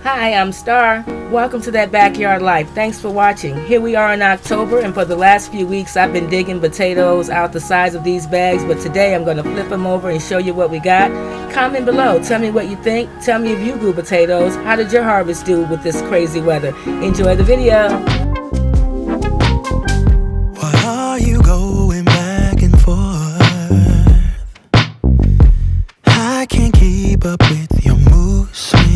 Hi, I'm Star. Welcome to That Backyard Life. Thanks for watching. Here we are in October, and for the last few weeks I've been digging potatoes out the sides of these bags, but today I'm going to flip them over and show you what we got. Comment below. Tell me what you think. Tell me if you grew potatoes. How did your harvest do with this crazy weather? Enjoy the video. Why are you going back and forth? I can't keep up with your mood swings.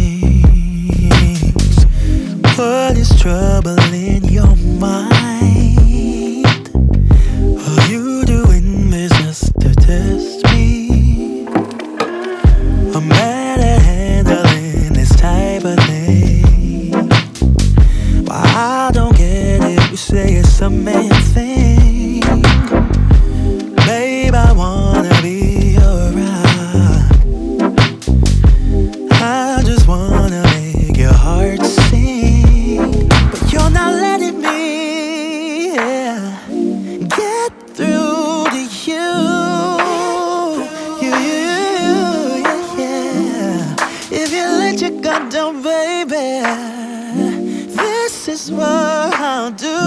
What is troubling your mind? Are you doing this just to test me? I'm bad at handling this type of thing. Why I don't get it, you say it's a man thing. Babe, I wanna be your rock. I just wanna make your heart sing, but you're not letting me get through to you. If you let your guard down, baby, this is what I'll do.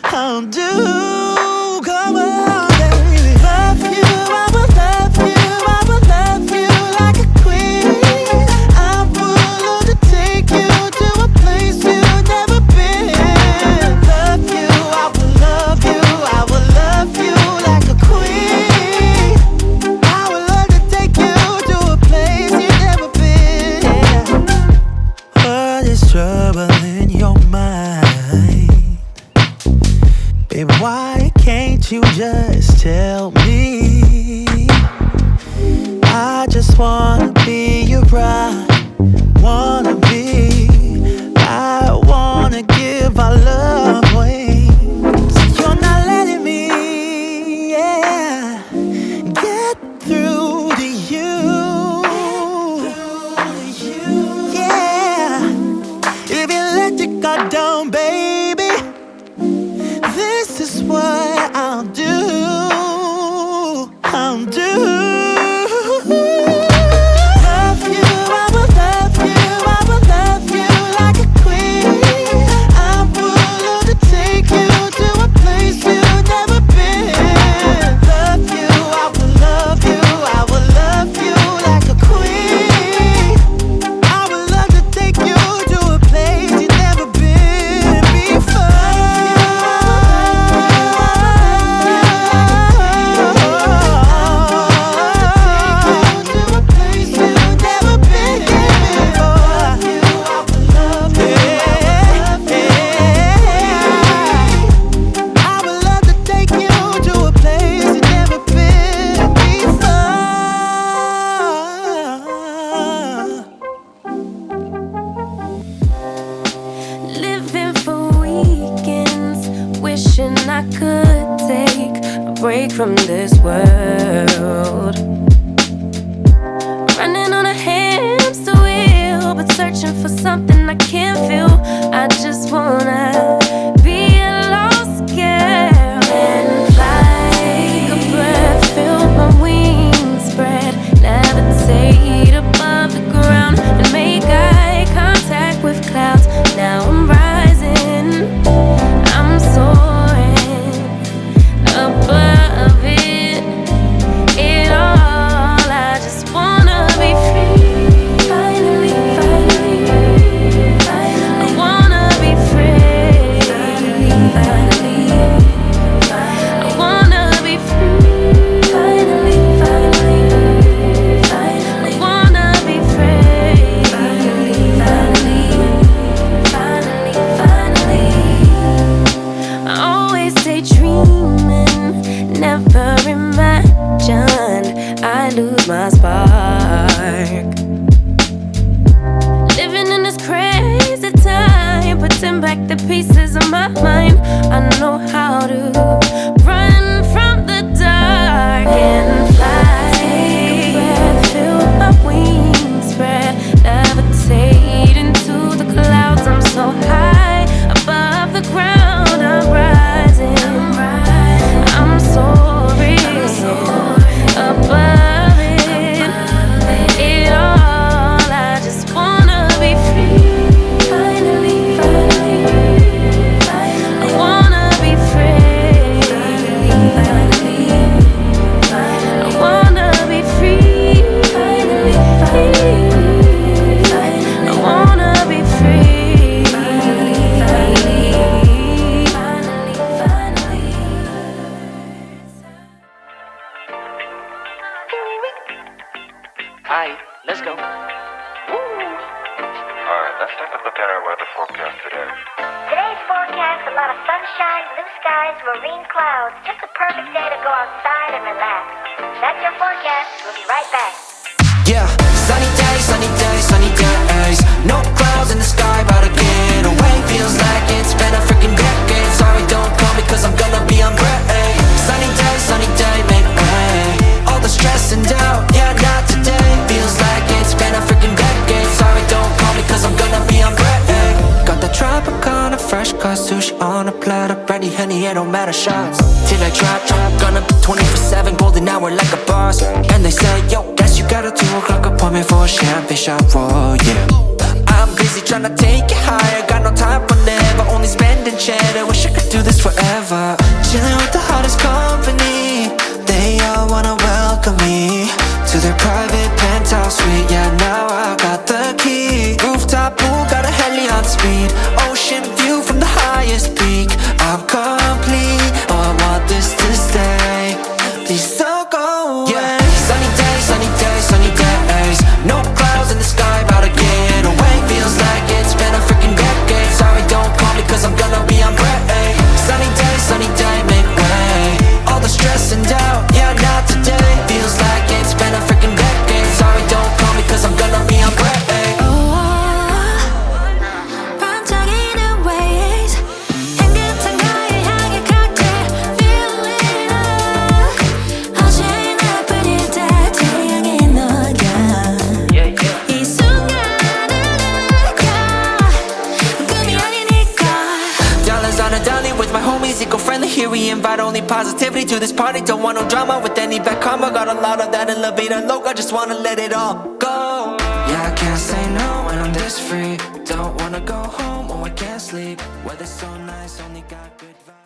I'll do. Come on, baby. Love you, I will love you, I will love you like a queen. I will love to take you to a place you've never been. Love you, I will love you, I will love you like a queen. I would love to take you to a place you've never been. What is troubling your mind? Baby, why can't you just tell me? I just wanna be your bride. Wanna be. I wanna give our love wings. You're not letting me, get through to you. Yeah. If you let your guard down, baby, this is what I'll do. I'll do. Love you, I will love you, I will love you like a queen. I would love to take you to a place you've never been. Love you, I will love you, I will love you like a queen. I would love to take you to a place you've never been before. Living for weekends, wishing I could take a break from this world. Running on a hamster wheel, but searching for something I can't feel. I just wanna be a lost girl and fly. Take a breath, feel my wings spread, levitate above the ground and make eye contact with clouds. Now I'm rising, I'm soaring above it all. I just wanna be free. Finally, finally, finally. I wanna be free. Finally, finally, finally. I wanna be free. Finally, finally, finally. I wanna be free. Finally, finally, finally. I always daydreaming, never imagined I lose my spark. Living in this crazy time, putting back the pieces of my mind. I know how to run from the dark and fly. Take a breath, feel my wings spread, levitate into the clouds. I'm so high above the ground. I'm rising, I'm soaring above it all. I just wanna Let's take a look at our weather forecast today. Today's forecast, a lot of sunshine, blue skies, marine clouds. Just a perfect day to go outside and relax. That's your forecast. We'll be right back. Yeah, sunny days, sunny days, sunny days. No clouds in the sky, about to get away. Feels like it's been a freaking decade. Sorry, don't call me cause I'm gonna be on break. Sunny day, make way. All the stress and doubt, yeah, not today. Feels like it's been a freaking decade. Sorry, don't call me cause I'm gonna be on break. Got the Tropicana, fresh cut sushi on a platter. Brandy, honey, it don't matter, shots till I drop. Gonna be 24/7, golden hour like a boss. And they say, yo, guess you got a 2 o'clock appointment for a champagne shot, whoa, yeah. I'm busy tryna take it higher, got no time for never, only spending cheddar. Wish I could do this forever. Chilling with the hottest company, they all wanna welcome me to their private penthouse suite. Yeah, now I got the key. Rooftop pool, got a heli on speed. Ocean view from the highest peak. I'm complete, oh, I want this to stay. Please don't go away. Yeah. Sunny days, sunny days, sunny days. No clouds in the sky, about to get away. Feels like it's been a freaking decade. Sorry, don't call me cause I'm gonna be on break. Sunny day, make way. All the stress and doubt, yeah, not today. Feels like it's been a freaking decade. Sorry, don't call me cause I'm gonna be on break. 반짝이는 waves 향긋한 가을 향해 칵테일 feeling up 어제나 뿐일 때 태양이 너야 이 순간을 느껴 꿈이 아니니까 Dollars on a dolly with my homies, eco-friendly. Here we invite only positivity to this party. Don't want no drama with any bad karma. Got a lot of that in La Vida Loca. Just wanna let it all go. Yeah, I can't say no when I'm this free. Don't wanna go home or I can't sleep. Weather's so nice, only got good vibes.